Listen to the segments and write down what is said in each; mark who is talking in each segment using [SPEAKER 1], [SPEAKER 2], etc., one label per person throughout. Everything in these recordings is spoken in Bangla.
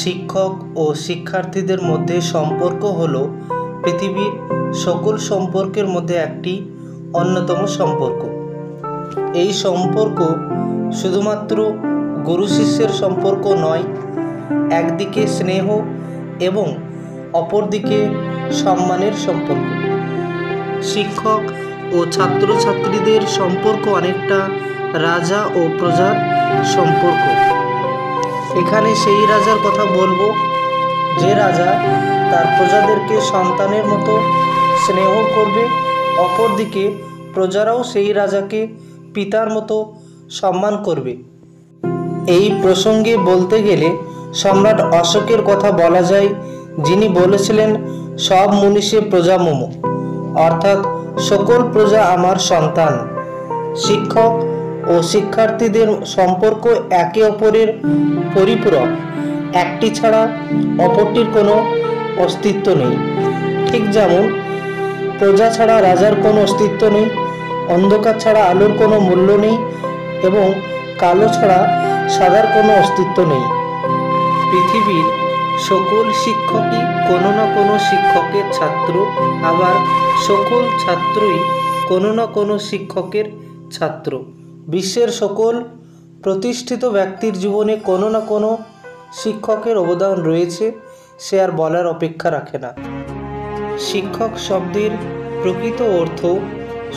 [SPEAKER 1] শিক্ষক ও শিক্ষার্থীদের মধ্যে সম্পর্ক হলো পৃথিবীর সকল সম্পর্কের মধ্যে একটি অন্যতম সম্পর্ক। এই সম্পর্ক শুধুমাত্র গুরু শিষ্যের সম্পর্ক নয়, একদিকে স্নেহ এবং অপরদিকে সম্মানের সম্পর্ক। শিক্ষক ও ছাত্রছাত্রীদের সম্পর্ক অনেকটা রাজা ও প্রজার সম্পর্ক। এখানে সেই রাজার কথা বলবো যে রাজা তার প্রজাদেরকে সন্তানের মতো স্নেহ করবে, অপরদিকে প্রজারাও সেই রাজাকে পিতার মতো সম্মান করবে। এই প্রসঙ্গে বলতে গেলে সম্রাট অশোকের কথা বলা যায়, যিনি বলেছিলেন সব মনীষে প্রজা মম, অর্থাৎ সকল প্রজা আমার সন্তান। শিক্ষক ও শিক্ষার্থীদের সম্পর্ক একে অপরের পরিপূরক, একটি ছাড়া অপরটির কোনো অস্তিত্ব নেই। ঠিক যেমন প্রজা ছাড়া রাজার কোনো অস্তিত্ব নেই, অন্ধকার ছাড়া আলোর কোনো মূল্য নেই এবং কালো ছাড়া সাদার কোনো অস্তিত্ব নেই। পৃথিবীর সকল শিক্ষকই কোনো না কোনো শিক্ষকের ছাত্র, আবার সকল ছাত্রই কোনো না কোনো শিক্ষকের ছাত্র। বিশ্বের সকল প্রতিষ্ঠিত ব্যক্তির জীবনে কোনো না কোনো শিক্ষকের অবদান রয়েছে, সে আর বলার অপেক্ষা রাখে না। শিক্ষক শব্দের প্রকৃত অর্থ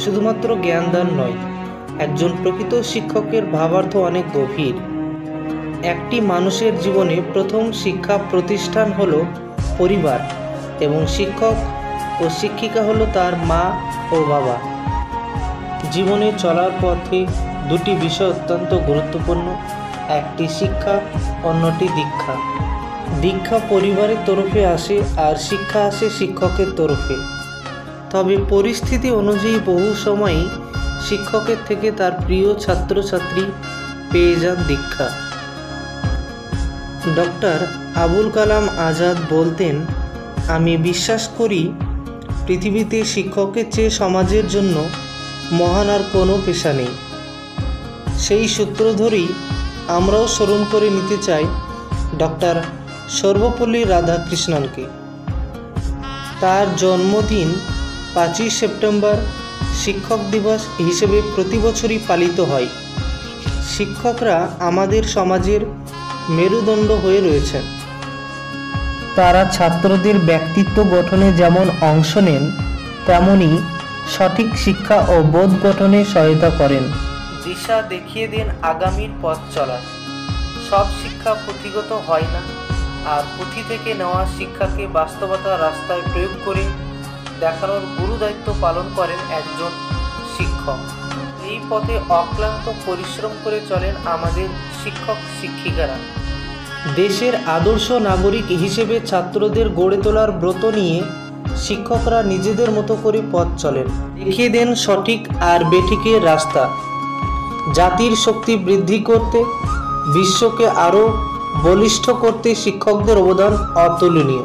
[SPEAKER 1] শুধুমাত্র জ্ঞানদান নয়, একজন প্রকৃত শিক্ষকের ভাবার্থ অনেক গভীর। একটি মানুষের জীবনে প্রথম শিক্ষা প্রতিষ্ঠান হলো পরিবার এবং শিক্ষক ও শিক্ষিকা হলো তার মা ও বাবা। জীবনে চলার পথে দুটি বিষয় অত্যন্ত গুরুত্বপূর্ণ, একটি শিক্ষা, অন্যটি দীক্ষা। দীক্ষা পরিবারের তরফে আসে আর শিক্ষা আসে শিক্ষকের তরফে। তবে পরিস্থিতি অনুযায়ী বহু সময়ই শিক্ষকের থেকে তার প্রিয় ছাত্রছাত্রী পেয়ে যান দীক্ষা। ডক্টর আবুল কালাম আজাদ বলতেন, আমি বিশ্বাস করি পৃথিবীতে শিক্ষকের চেয়ে সমাজের জন্য মহান আর কোনো পেশা নেই। সেই সূত্র ধরেই আমরাও স্মরণ করে নিতে চাই ডক্টর সর্বপল্লী রাধাকৃষ্ণনকে। তার জন্মদিন 5ই সেপ্টেম্বর শিক্ষক দিবস হিসেবে প্রতি বছরই পালিত হয়। শিক্ষকরা আমাদের সমাজের মেরুদণ্ড হয়ে রয়েছেন। তারা ছাত্রদের ব্যক্তিত্ব গঠনে যেমন অংশ নেন, তেমনি সঠিক শিক্ষা ও বোধ গঠনে সহায়তা করেন। দিশা দেখিয়ে দেন আগামীর পথ চলার। সব শিক্ষা পুঁথিগত হয় না, আর পুঁথি থেকে নেওয়া শিক্ষাকে বাস্তবতার রাস্তায় প্রয়োগ করে দেখানোর গুরু দায়িত্ব পালন করেন একজন শিক্ষক। এই পথে অক্লান্ত পরিশ্রম করে চলেন আমাদের শিক্ষক শিক্ষিকারা। দেশের আদর্শ নাগরিক হিসেবে ছাত্রদের গড়ে তোলার ব্রত নিয়ে শিক্ষকরা নিজেদের মতো করে পথ চলেন, দেখিয়ে দেন সঠিক আর বেঠিকের রাস্তা। জাতির শক্তি বৃদ্ধি করতে, বিশ্বকে আরও বলিষ্ঠ করতে শিক্ষকদের অবদান অতুলনীয়।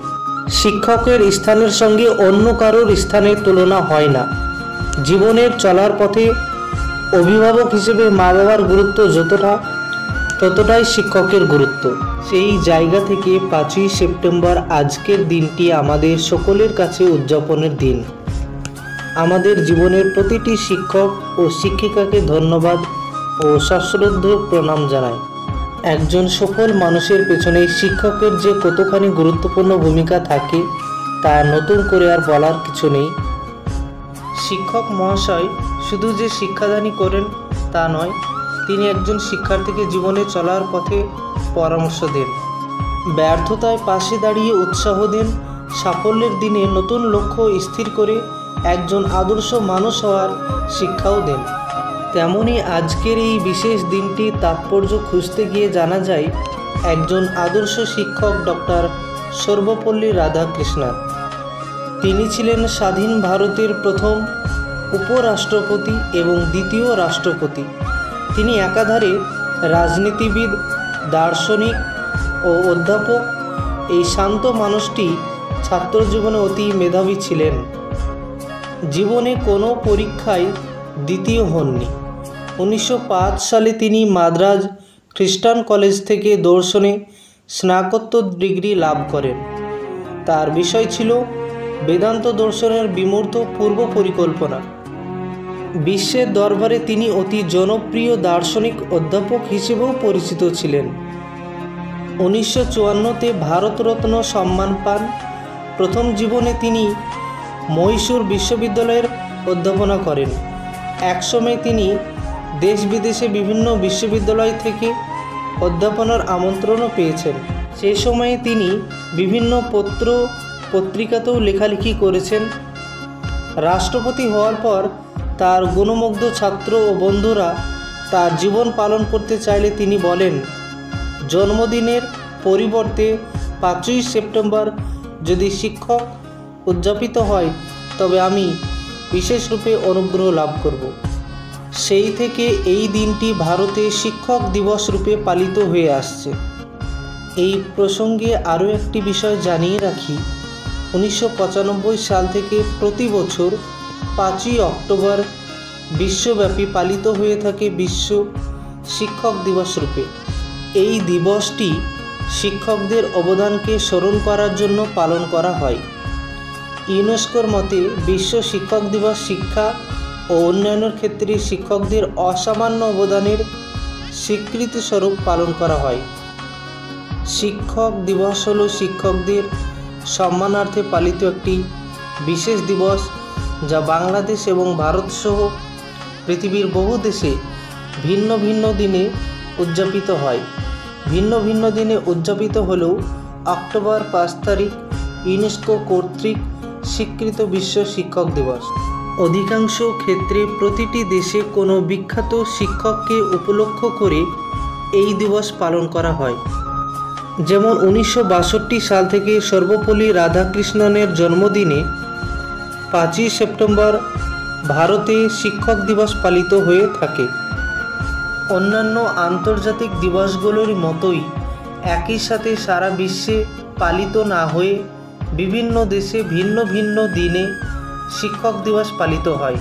[SPEAKER 1] শিক্ষকের স্থানের সঙ্গে অন্য কারোর স্থানের তুলনা হয় না। জীবনের চলার পথে অভিভাবক হিসেবে মা বাবার গুরুত্ব যতটা, ততটাই শিক্ষকের গুরুত্ব। সেই জায়গা থেকে 5ই সেপ্টেম্বর আজকের দিনটি আমাদের সকলের কাছে উদযাপনের দিন। আমাদের জীবনের প্রতিটি শিক্ষক ও শিক্ষিকাকে ধন্যবাদ ও সশ্রদ্ধ প্রণাম জানাই। একজন সফল মানুষের পেছনে শিক্ষকের যে কতখানি গুরুত্বপূর্ণ ভূমিকা থাকে তা নতুন করে আর বলার কিছু নেই। শিক্ষক মহাশয় শুধু যে শিক্ষাদানই করেন তা নয়, তিনি একজন শিক্ষার্থীকে জীবনে চলার পথে পরামর্শ দেন, ব্যর্থতায় পাশে দাঁড়িয়ে উৎসাহ দেন, সাফল্যের দিনে নতুন লক্ষ্য স্থির করে একজন আদর্শ মানুষ হওয়ার শিক্ষাও দেন। তেমনি আজকের এই বিশেষ দিনটির তাৎপর্য খুঁজতে গিয়ে জানা যায় একজন আদর্শ শিক্ষক ডক্টর সর্বপল্লী রাধাকৃষ্ণন। তিনি ছিলেন স্বাধীন ভারতের প্রথম উপরাষ্ট্রপতি এবং দ্বিতীয় রাষ্ট্রপতি। তিনি একাধারে রাজনীতিবিদ, দার্শনিক ও অধ্যাপক। এই শান্ত মানুষটি ছাত্র জীবনে অতি মেধাবী ছিলেন। জীবনে কোনো পরীক্ষায় দ্বিতীয় হননি। 1905 সালে তিনি মাদ্রাজ খ্রিস্টান কলেজ থেকে দর্শনে স্নাতকোত্তর ডিগ্রি লাভ করেন। তার বিষয় ছিল বেদান্ত দর্শনের বিমূর্ত পূর্ব পরিকল্পনা। বিশ্বের দরবারে তিনি অতি জনপ্রিয় দার্শনিক অধ্যাপক হিসেবেও পরিচিত ছিলেন। 1954-তে ভারতরত্ন সম্মান পান। প্রথম জীবনে তিনি মহীশূর বিশ্ববিদ্যালয়ের অধ্যাপনা করেন। একসময় তিনি দেশ বিদেশে বিভিন্ন বিশ্ববিদ্যালয় থেকে অধ্যাপনার আমন্ত্রণও পেয়েছেন। সে সময়ে তিনি বিভিন্ন পত্র পত্রিকাতেও লেখালেখি করেছেন। রাষ্ট্রপতি হওয়ার পর তার গুণমুগ্ধ ছাত্র ও বন্ধুরা তার জীবন পালন করতে চাইলে তিনি বলেন, জন্মদিনের পরিবর্তে 5ই সেপ্টেম্বর যদি শিক্ষক উদযাপিত হয় তবে আমি বিশেষ রূপে অনুগ্রহ লাভ করব। সেই থেকে এই দিনটি ভারতে শিক্ষক দিবস রূপে পালিত হয়ে আসছে। এই প্রসঙ্গে আরও একটি বিষয় জানিয়ে রাখি, 1995 সাল থেকে প্রতি বছর 5ই অক্টোবর বিশ্বব্যাপী পালিত হয়ে থাকে বিশ্ব শিক্ষক দিবস রূপে। এই দিবসটি শিক্ষকদের অবদানকে স্মরণ করার জন্য পালন করা হয়। ইউনেস্কোর মতে বিশ্ব শিক্ষক দিবস শিক্ষা ও উন্নয়নের ক্ষেত্রে শিক্ষকদের অসামান্য অবদানের স্বীকৃতিস্বরূপ পালন করা হয়। শিক্ষক দিবস হল শিক্ষকদের সম্মানার্থে পালিত একটি বিশেষ দিবস, যা বাংলাদেশ এবং ভারতসহ পৃথিবীর বহু দেশে ভিন্ন ভিন্ন দিনে উদযাপিত হয়। ভিন্ন ভিন্ন দিনে উদযাপিত হলেও অক্টোবর 5 তারিখ ইউনেস্কো কর্তৃক স্বীকৃত বিশ্ব শিক্ষক দিবস। অধিকাংশ ক্ষেত্রে প্রতিটি দেশে কোনো বিখ্যাত শিক্ষককে উপলক্ষ করে এই দিবস পালন করা হয়। যেমন 1962 সাল থেকে সর্বপল্লী রাধাকৃষ্ণনের জন্মদিনে 5ই সেপ্টেম্বর ভারতে শিক্ষক দিবস পালিত হয়ে থাকে। অন্যান্য আন্তর্জাতিক দিবসগুলোর মতোই একই সাথে সারা বিশ্বে পালিত না হয়ে বিভিন্ন দেশে ভিন্ন ভিন্ন দিনে শিক্ষক দিবস পালিত হয়।